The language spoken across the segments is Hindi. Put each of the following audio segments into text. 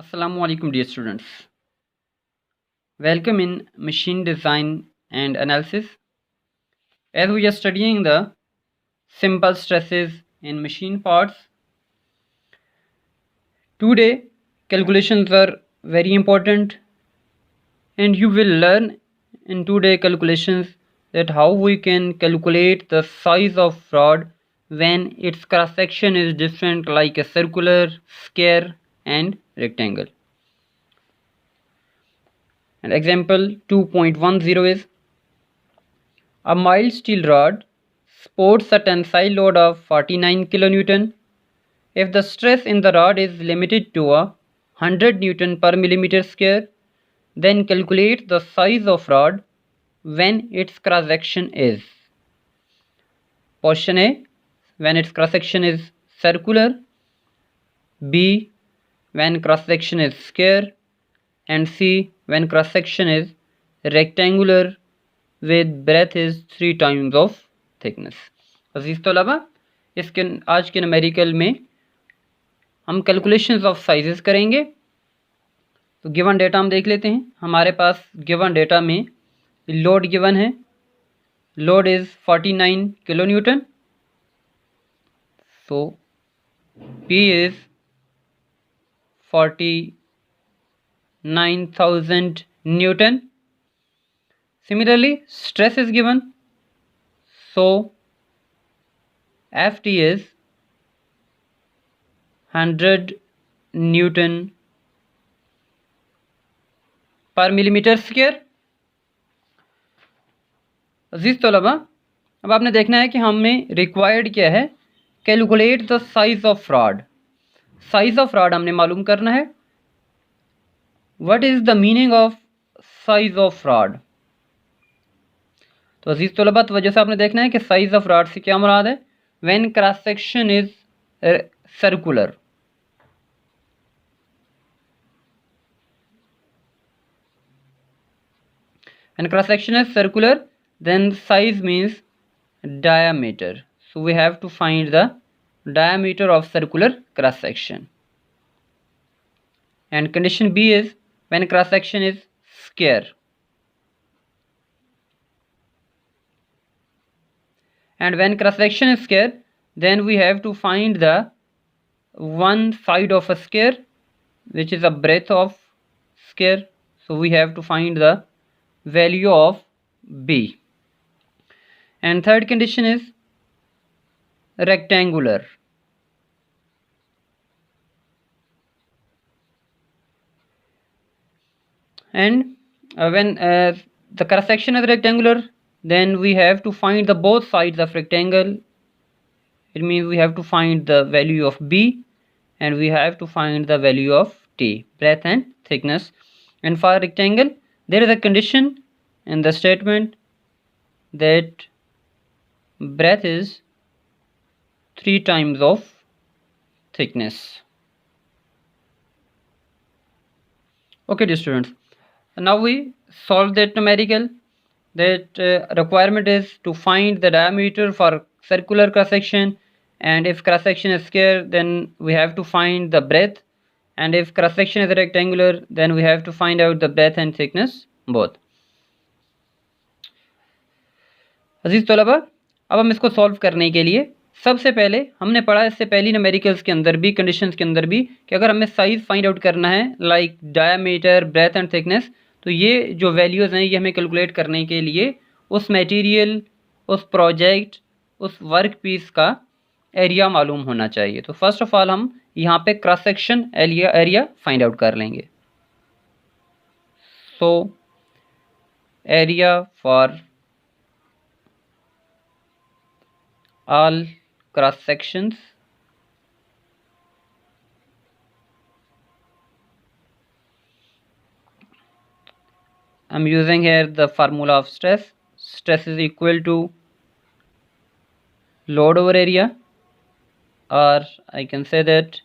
Assalamu alaikum dear students. Welcome in machine design and analysis. As we are studying the simple stresses in machine parts, today calculations are very important and you will learn in today calculations that how we can calculate the size of rod when its cross section is different like a circular, square and rectangle. And example 2.10 is a mild steel rod supports a tensile load of 49 kN. If the stress in the rod is limited to 100 Newton per millimeter square, then calculate the size of rod when its cross section is. Option A, when its cross section is circular, B, when cross section is square, and C, when cross section is rectangular with breadth is 3 times of thickness. अजीज तलबा इसके आज के न्यूमेरिकल में हम कैलकुलेशंस ऑफ साइजेस करेंगे। तो गिवन डेटा हम देख लेते हैं। हमारे पास गिवन डेटा में लोड गिवन है, load is 49 kilo Newton, so P is 49,000 Newton. Similarly, stress is given, so Ft is 100 Newton पर मिलीमीटर स्क्वायर। अजीज तलबा, अब आपने देखना है कि हमें रिक्वायर्ड क्या है, calculate the size of rod. Size of rod हमने मालूम करना है। What is the meaning of size of rod? तो अजीज तलबा, तो वजह से आपने देखना है कि साइज ऑफ रॉड से क्या मुराद है। When cross section is circular, when cross section is circular, then size means diameter, so we have to find the diameter of circular cross section. And condition B is when cross section is square, and when cross section is square, then we have to find the one side of a square, which is a breadth of square, so we have to find the value of B. And third condition is rectangular, and when the cross section is rectangular, then we have to find the both sides of rectangle. It means we have to find the value of B and we have to find the value of T, breadth and thickness. And for rectangle, there is a condition in the statement that breadth is 3 times of thickness. Okay dear students, now we solve that numerical. That requirement is to find the diameter for circular cross section, and if cross section is square, then we have to find the breadth, and if cross section is rectangular, then we have to find out the breadth and thickness both. अजीज तलबा, अब हम इसको सॉल्व करने के लिए सबसे पहले हमने पढ़ा इससे पहली न्यूमेरिकल्स के अंदर भी, कंडीशंस के अंदर भी, कि अगर हमें साइज फाइंड आउट करना है like diameter, breadth and thickness, तो ये जो वैल्यूज़ हैं ये हमें कैलकुलेट करने के लिए उस मटेरियल, उस प्रोजेक्ट, उस वर्क पीस का एरिया मालूम होना चाहिए। तो फर्स्ट ऑफ ऑल हम यहाँ पे cross section area find out कर लेंगे। So area for all cross sections I'm using here the formula of stress. Stress is equal to load over area, or I can say that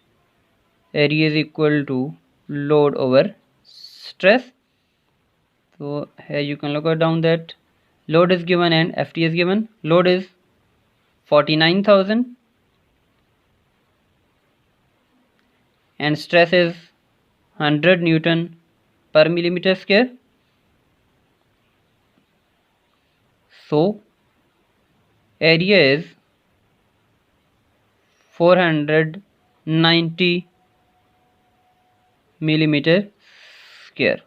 area is equal to load over stress. So here you can look down that load is given and Ft is given. Load is 49,000 and stress is 100 Newton per millimeter square. So area is 490 millimeter square.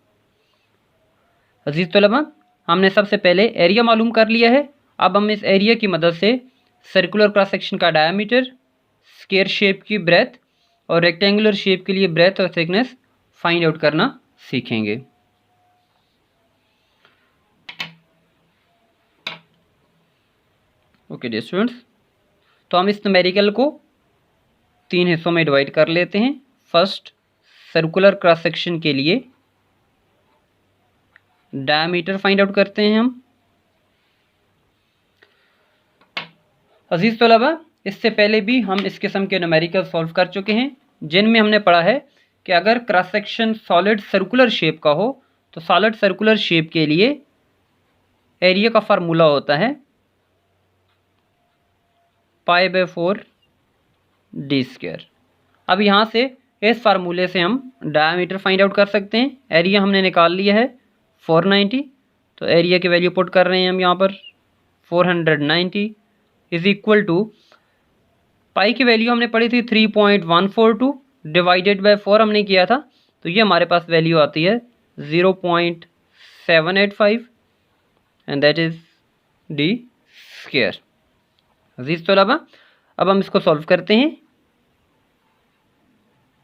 अजीज तलबा, हमने सबसे पहले एरिया मालूम कर लिया है. अब हम इस एरिया की मदद से सर्कुलर क्रॉस सेक्शन का डायमीटर, स्क्वायर शेप की ब्रेथ और रेक्टेंगुलर शेप के लिए ब्रेथ और थिकनेस फाइंड आउट करना सीखेंगे. ओके डियर स्टूडेंट्स, तो हम इस न्यूमेरिकल को 3 हिस्सों में डिवाइड कर लेते हैं. फर्स्ट, सर्कुलर क्रॉस सेक्शन के लिए डायमीटर फाइंड आउट करते हैं हम. अजीज तलबा, इससे पहले भी हम इस किस्म के न्यूमेरिकल सॉल्व कर चुके हैं, जिनमें हमने पढ़ा है कि अगर cross section solid circular shape का हो तो सॉलिड सर्कुलर शेप के लिए एरिया का फार्मूला होता है π/4 d स्क्वायर. अब यहाँ से इस फार्मूले से हम डायमीटर फाइंड आउट कर सकते हैं. एरिया हमने निकाल लिया है 490, तो एरिया की वैल्यू पुट कर रहे हैं हम यहाँ पर 490 इज इक्वल टू पाई की वैल्यू हमने पढ़ी थी 3.142 डिवाइडेड बाय 4 हमने किया था, तो ये हमारे पास वैल्यू आती है 0.785 and that is D square. अजीज तलबा, अब हम इसको सॉल्व करते हैं.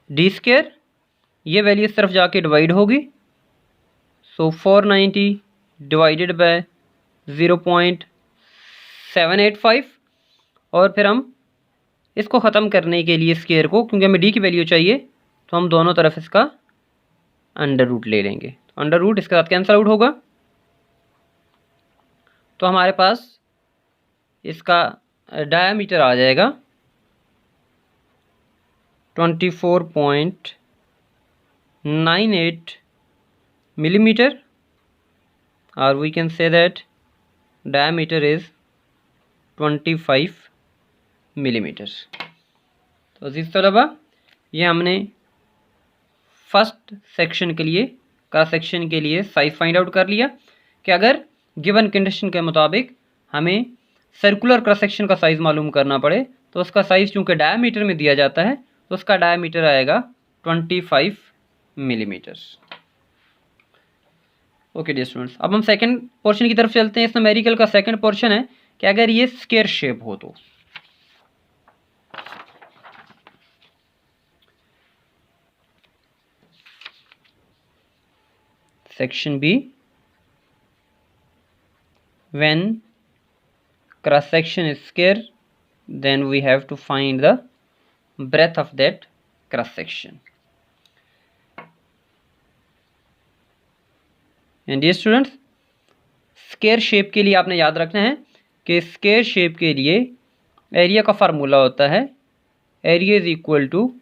डी स्क्वायर ये वैल्यू इस तरफ जाके डिवाइड होगी, सो 490 डिवाइडेड बाय 0.785 और फिर हम इसको ख़त्म करने के लिए स्क्वायर को, क्योंकि हमें डी की वैल्यू चाहिए, तो हम दोनों तरफ इसका अंडर रूट ले लेंगे. तो अंडर रूट इसके साथ कैंसल आउट होगा, तो हमारे पास इसका डायामीटर आ जाएगा 24.98 millimeter, or we can say that diameter is 25 millimeters. तो अजीज तलबा, ये हमने फर्स्ट सेक्शन के लिए, क्रॉस सेक्शन के लिए साइज फाइंड आउट कर लिया कि अगर गिवन कंडीशन के मुताबिक हमें सर्कुलर क्रॉस सेक्शन का साइज़ मालूम करना पड़े तो उसका साइज़ चूँकि डायमीटर में दिया जाता है तो उसका डायमीटर आएगा 25 मिलीमीटर. ओके डियर स्टूडेंट्स, अब हम सेकंड पोर्शन की तरफ चलते हैं. इस न्यूमेरिकल का सेकंड पोर्शन है कि अगर ये स्क्वायर शेप हो तो. Section B, when cross section is square then we have to find the breadth of that cross section. and dear students, square shape के लिए आपने याद रखना है कि स्क्वायर शेप के लिए एरिया का फार्मूला होता है area is equal to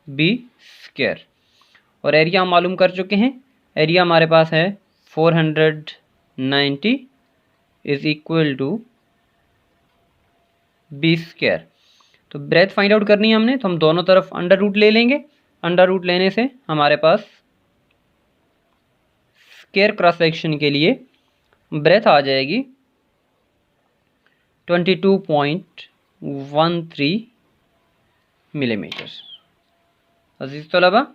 B square, और एरिया हम मालूम कर चुके हैं. एरिया हमारे पास है 490 is equal to B square. तो ब्रेथ फाइंड आउट करनी है हमने, तो हम दोनों तरफ अंडर रूट ले लेंगे. अंडर रूट लेने से हमारे पास स्क्वायर क्रॉस सेक्शन के लिए ब्रेथ आ जाएगी 22.13 मिलीमीटर. अजीज तलबा,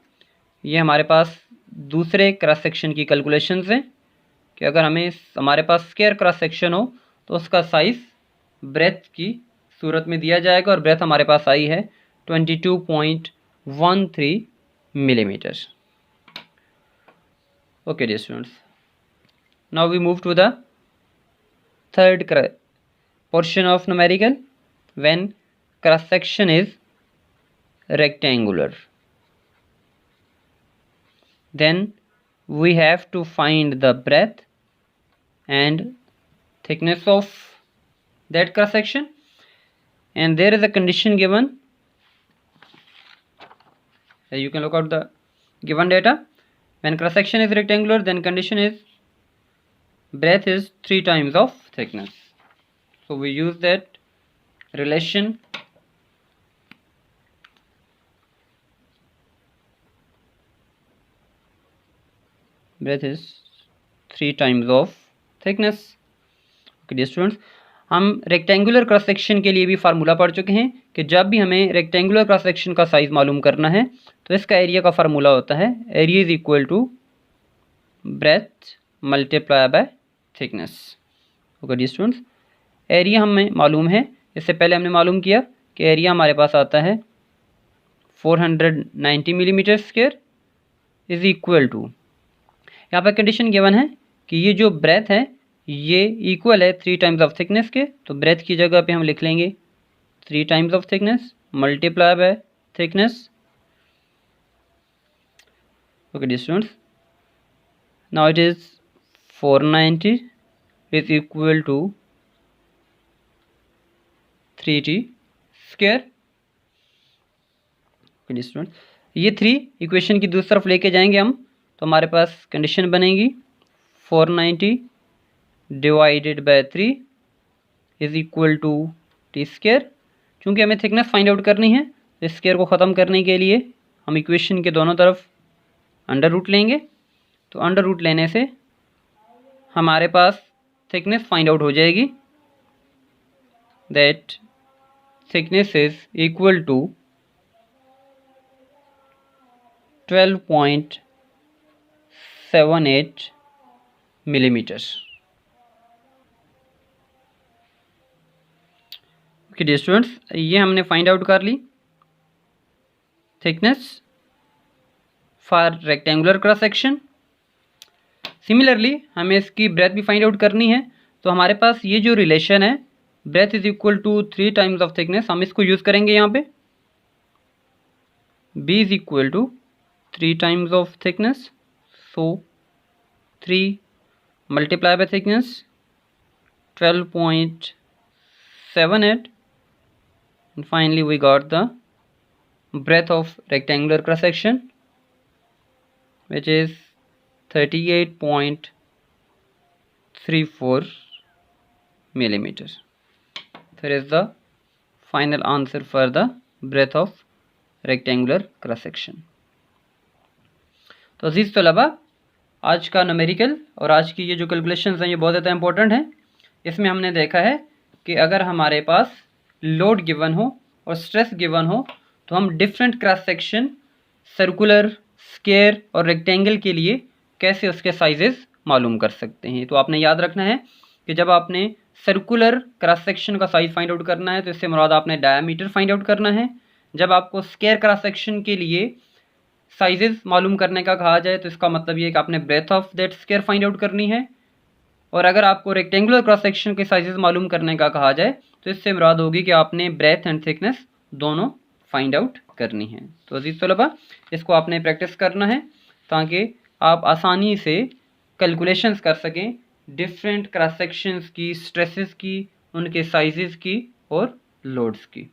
ये हमारे पास दूसरे क्रॉस सेक्शन की कैलकुलेशंस हैं कि अगर हमारे पास स्क्वायर क्रॉस सेक्शन हो तो उसका साइज़ ब्रेथ की सूरत में दिया जाएगा, और ब्रेथ हमारे पास आई है 22.13 millimetre. Okay dear students, now we move to the third portion of numerical when cross section is rectangular. Then we have to find the breadth and thickness of that cross section, and there is a condition given. You can look out the given data. When cross section is rectangular then condition is breadth is 3 times of thickness. So we use that relation breadth is 3 times of thickness. Okay dear students, हम रेक्टेंगुलर क्रॉस सेक्शन के लिए भी फार्मूला पढ़ चुके हैं कि जब भी हमें रेक्टेंगुलर क्रॉस सेक्शन का साइज़ मालूम करना है तो इसका एरिया का फार्मूला होता है area is equal to breadth multiply by thickness. Okay dear students, area हमें मालूम है, इससे पहले हमने मालूम किया कि एरिया हमारे पास आता है 490 millimetre square is equal to, यहाँ पर कंडीशन गिवन है कि ये जो ब्रेथ है ये इक्वल है 3 टाइम्स ऑफ थिकनेस के, तो ब्रेथ की जगह पे हम लिख लेंगे 3 times of thickness multiply by thickness. Okay dear students, now it is 490 is equal to 3t square. Okay dear students, ये 3 इक्वेशन की दूसरी तरफ लेके जाएंगे हम, तो हमारे पास कंडीशन बनेगी 490 divided by 3 is equal to T square. चूँकि हमें थिकनेस फाइंड आउट करनी है तो स्क्वायर को ख़त्म करने के लिए हम इक्वेशन के दोनों तरफ अंडर रूट लेंगे, तो अंडर रूट लेने से हमारे पास थिकनेस फाइंड आउट हो जाएगी, that thickness is equal to 12.78 millimetre. Okay dear students, ये हमने फाइंड आउट कर ली thickness for rectangular cross section. Similarly हमें इसकी ब्रेथ भी फाइंड आउट करनी है, तो हमारे पास ये जो रिलेशन है breadth is equal to 3 times of thickness, हम इसको यूज़ करेंगे यहाँ पे। b is equal to 3 times of thickness, so 3 multiply by thickness 12.78 and finally we got the breadth of rectangular cross section which is 38.34 millimeter. There is the final answer for the breadth of rectangular cross section. तो अजीज़ तलबा, आज का न्यूमेरिकल और आज की ये जो कैलकुलेशंस हैं ये बहुत ज़्यादा इंपॉर्टेंट हैं। इसमें हमने देखा है कि अगर हमारे पास लोड गिवन हो और स्ट्रेस गिवन हो तो हम different cross section circular, square और रेक्टेंगल के लिए कैसे उसके साइजेस मालूम कर सकते हैं। तो आपने याद रखना है कि जब आपने सर्कुलर क्रॉस सेक्शन का साइज़ फाइंड आउट करना है तो इससे मुराद आपने डायमीटर फाइंड आउट करना है। जब आपको स्क्वायर क्रॉस सेक्शन के लिए साइजेस मालूम करने का कहा जाए तो इसका मतलब ये है कि आपने breadth of that square find out करनी है। और अगर आपको रेक्टेंगुलर क्रॉस सेक्शन के साइजेस मालूम करने का कहा जाए तो इससे मुराद होगी कि आपने ब्रेथ एंड थिकनेस दोनों फाइंड आउट करनी है। तो अजीज़ तलबा, इसको आपने प्रैक्टिस करना है ताकि आप आसानी से कैलकुलेशंस कर सकें डिफरेंट क्रॉस सेक्शंस की, स्ट्रेसेस की, उनके साइजेस की और लोड्स की।